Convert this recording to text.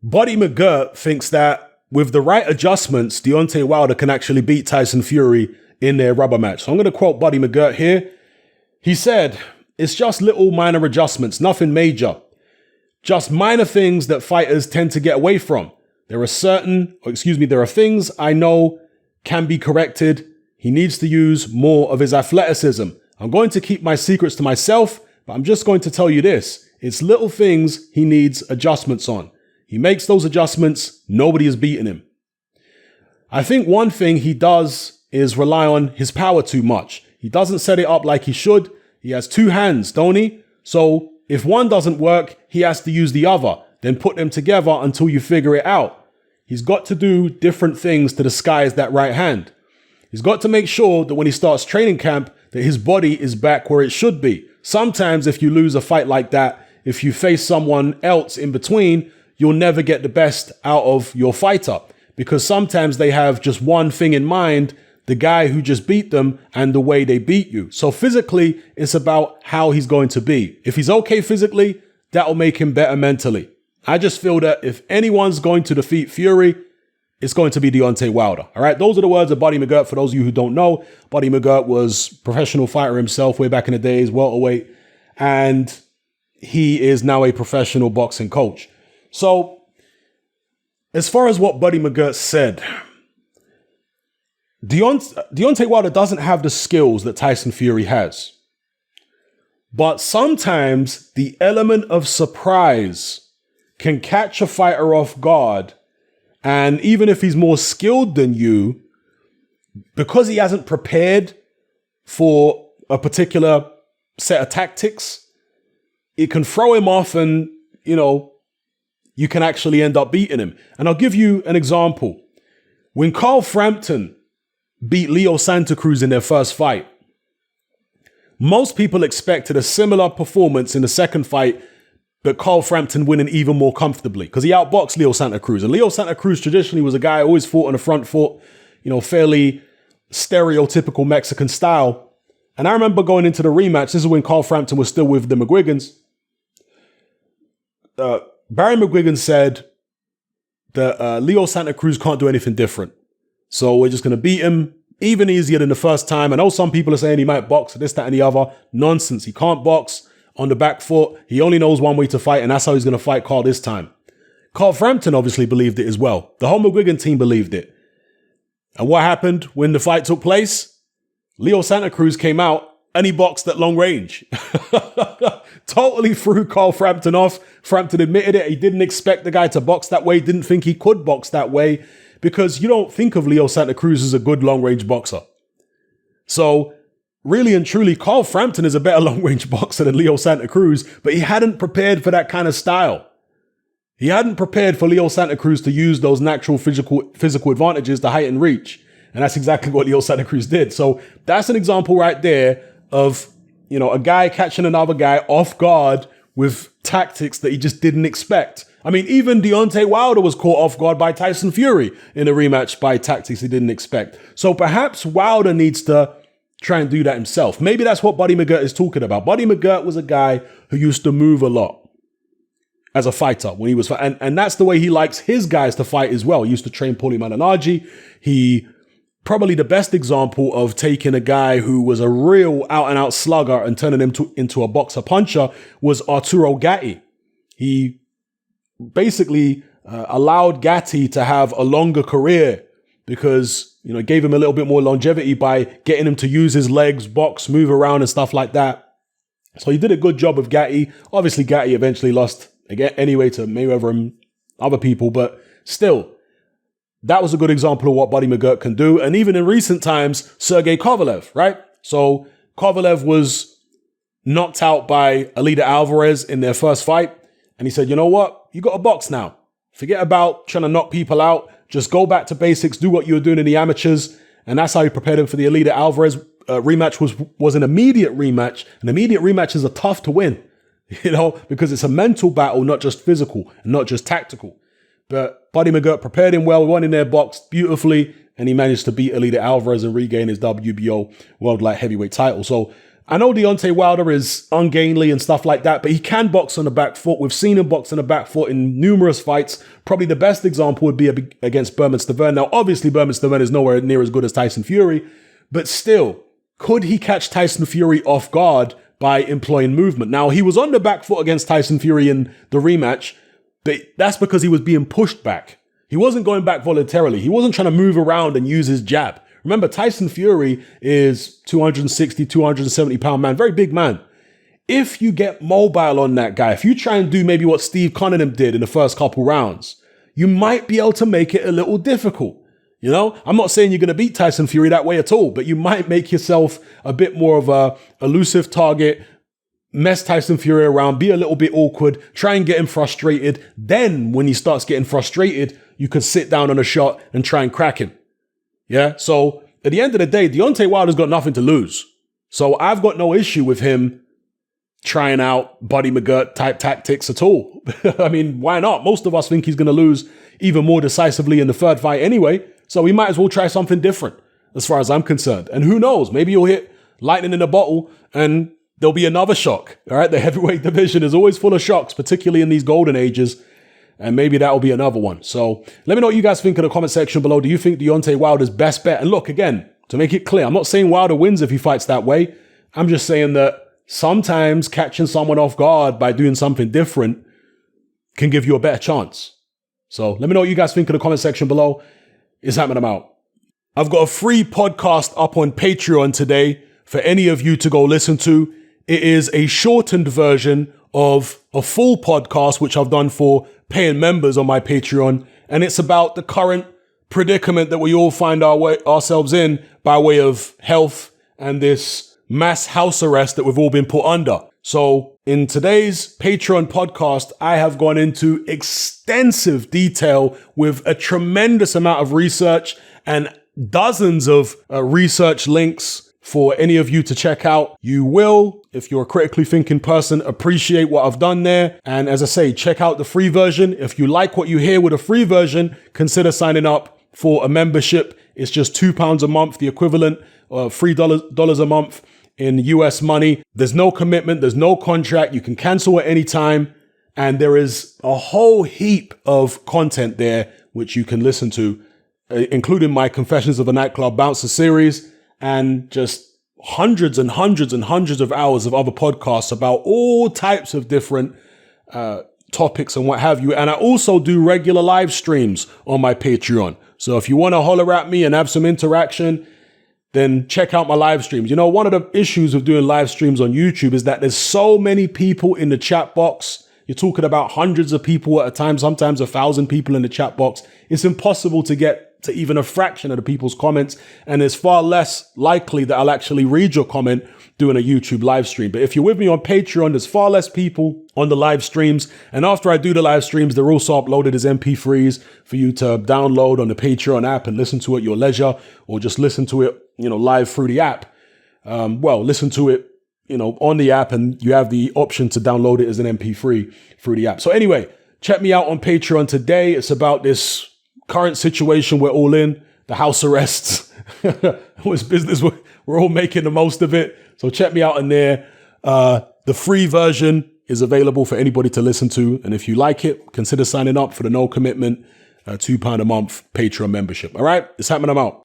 Buddy Mcgirt thinks that with the right adjustments, Deontay Wilder can actually beat Tyson Fury in their rubber match. So I'm going to quote Buddy Mcgirt here. He said, "It's just little minor adjustments, nothing major. Just minor things that fighters tend to get away from. There are things I know can be corrected. He needs to use more of his athleticism. I'm going to keep my secrets to myself, but I'm just going to tell you this. It's little things he needs adjustments on. He makes those adjustments, nobody is beating him." I think one thing he does is rely on his power too much. He doesn't set it up like he should. He has two hands, don't he? So if one doesn't work, he has to use the other, then put them together until you figure it out. He's got to do different things to disguise that right hand. He's got to make sure that when he starts training camp, that his body is back where it should be. Sometimes if you lose a fight like that, if you face someone else in between, you'll never get the best out of your fighter, because sometimes they have just one thing in mind, the guy who just beat them and the way they beat you. So physically, it's about how he's going to be. If he's okay physically, that'll make him better mentally. I just feel that if anyone's going to defeat Fury, it's going to be Deontay Wilder. All right, those are the words of Buddy Mcgirt. For those of you who don't know, Buddy Mcgirt was a professional fighter himself way back in the days, welterweight, and he is now a professional boxing coach. So as far as what Buddy Mcgirt said, Deontay Wilder doesn't have the skills that Tyson Fury has. But sometimes the element of surprise can catch a fighter off guard. And even if he's more skilled than you, because he hasn't prepared for a particular set of tactics, it can throw him off and, you can actually end up beating him. And I'll give you an example. When Carl Frampton beat Leo Santa Cruz in their first fight, most people expected a similar performance in the second fight, but Carl Frampton winning even more comfortably because he outboxed Leo Santa Cruz. And Leo Santa Cruz traditionally was a guy who always fought on the front foot, fairly stereotypical Mexican style. And I remember going into the rematch, this is when Carl Frampton was still with the McGuigans. Barry McGuigan said that Leo Santa Cruz can't do anything different. So we're just going to beat him even easier than the first time. I know some people are saying he might box, this, that, and the other. Nonsense. He can't box on the back foot. He only knows one way to fight, and that's how he's going to fight Carl this time. Carl Frampton obviously believed it as well. The whole McGuigan team believed it. And what happened when the fight took place? Leo Santa Cruz came out and he boxed at long range. Totally threw Carl Frampton off. Frampton admitted it. He didn't expect the guy to box that way. Didn't think he could box that way, because you don't think of Leo Santa Cruz as a good long-range boxer. So really and truly, Carl Frampton is a better long-range boxer than Leo Santa Cruz, but he hadn't prepared for that kind of style. He hadn't prepared for Leo Santa Cruz to use those natural physical advantages to height and reach. And that's exactly what Leo Santa Cruz did. So that's an example right there of, a guy catching another guy off guard with tactics that he just didn't expect. I mean, even Deontay Wilder was caught off guard by Tyson Fury in a rematch by tactics he didn't expect. So perhaps Wilder needs to try and do that himself. Maybe that's what Buddy Mcgirt is talking about. Buddy Mcgirt was a guy who used to move a lot as a fighter when he was, and that's the way he likes his guys to fight as well. He used to train Paulie Malignaggi. He probably the best example of taking a guy who was a real out-and-out slugger and turning him into a boxer-puncher was Arturo Gatti. He basically allowed Gatti to have a longer career because, gave him a little bit more longevity by getting him to use his legs, box, move around and stuff like that. So he did a good job of Gatti. Obviously, Gatti eventually lost again anyway to Mayweather and other people, but still, that was a good example of what Buddy Mcgirt can do. And even in recent times, Sergey Kovalev, right? So Kovalev was knocked out by Alida Alvarez in their first fight. And he said, you know what? You got a box now. Forget about trying to knock people out. Just go back to basics. Do what you were doing in the amateurs. And that's how he prepared him for the Alida Alvarez rematch. Was an immediate rematch. And immediate rematches are tough to win, because it's a mental battle, not just physical and not just tactical. But Buddy Mcgirt prepared him well, won in their box beautifully, and he managed to beat Alida Alvarez and regain his WBO World Light Heavyweight title. So I know Deontay Wilder is ungainly and stuff like that, but he can box on the back foot. We've seen him box on the back foot in numerous fights. Probably the best example would be against Bermane-Stiverne. Now, obviously, Bermane-Stiverne is nowhere near as good as Tyson Fury, but still, could he catch Tyson Fury off guard by employing movement? Now, he was on the back foot against Tyson Fury in the rematch, but that's because he was being pushed back. He wasn't going back voluntarily. He wasn't trying to move around and use his jab. Remember, Tyson Fury is 260, 270 pound man, very big man. If you get mobile on that guy, if you try and do maybe what Steve Cunningham did in the first couple rounds, you might be able to make it a little difficult. You know, I'm not saying you're going to beat Tyson Fury that way at all, but you might make yourself a bit more of a elusive target, mess Tyson Fury around, be a little bit awkward, try and get him frustrated. Then when he starts getting frustrated, you could sit down on a shot and try and crack him. Yeah. So at the end of the day, Deontay Wilder's got nothing to lose. So I've got no issue with him trying out Buddy Mcgirt type tactics at all. I mean, why not? Most of us think he's going to lose even more decisively in the third fight anyway. So we might as well try something different as far as I'm concerned. And who knows, maybe he'll hit lightning in a bottle and there'll be another shock. All right. The heavyweight division is always full of shocks, particularly in these golden ages. And maybe that'll be another one. So let me know what you guys think in the comment section below. Do you think Deontay Wilder's best bet? And look, again, to make it clear, I'm not saying Wilder wins if he fights that way. I'm just saying that sometimes catching someone off guard by doing something different can give you a better chance. So let me know what you guys think in the comment section below. It's happening. I'm out. I've got a free podcast up on Patreon today for any of you to go listen to. It is a shortened version of a full podcast, which I've done for paying members on my Patreon. And it's about the current predicament that we all find ourselves in by way of health and this mass house arrest that we've all been put under. So in today's Patreon podcast, I have gone into extensive detail with a tremendous amount of research and dozens of research links for any of you to check out. You will, if you're a critically thinking person, appreciate what I've done there. And as I say, check out the free version. If you like what you hear with a free version, consider signing up for a membership. It's just £2 a month, the equivalent of $3 a month in US money. There's no commitment. There's no contract. You can cancel at any time. And there is a whole heap of content there, which you can listen to, including my Confessions of a Nightclub Bouncer series, and just hundreds and hundreds and hundreds of hours of other podcasts about all types of different topics and what have you. And I also do regular live streams on my Patreon. So if you want to holler at me and have some interaction, then check out my live streams. You know, one of the issues of doing live streams on YouTube is that there's so many people in the chat box. You're talking about hundreds of people at a time, sometimes 1,000 people in the chat box. It's impossible to get to even a fraction of the people's comments. And it's far less likely that I'll actually read your comment doing a YouTube live stream. But if you're with me on Patreon, there's far less people on the live streams. And after I do the live streams, they're also uploaded as MP3s for you to download on the Patreon app and listen to at your leisure, or just listen to it, live through the app. Listen to it, on the app, and you have the option to download it as an MP3 through the app. So anyway, check me out on Patreon today. It's about this current situation we're all in, the house arrests. It's business. We're all making the most of it. So check me out in there. The free version is available for anybody to listen to. And if you like it, consider signing up for the no commitment, £2 a month Patreon membership. All right, it's happening. I'm out.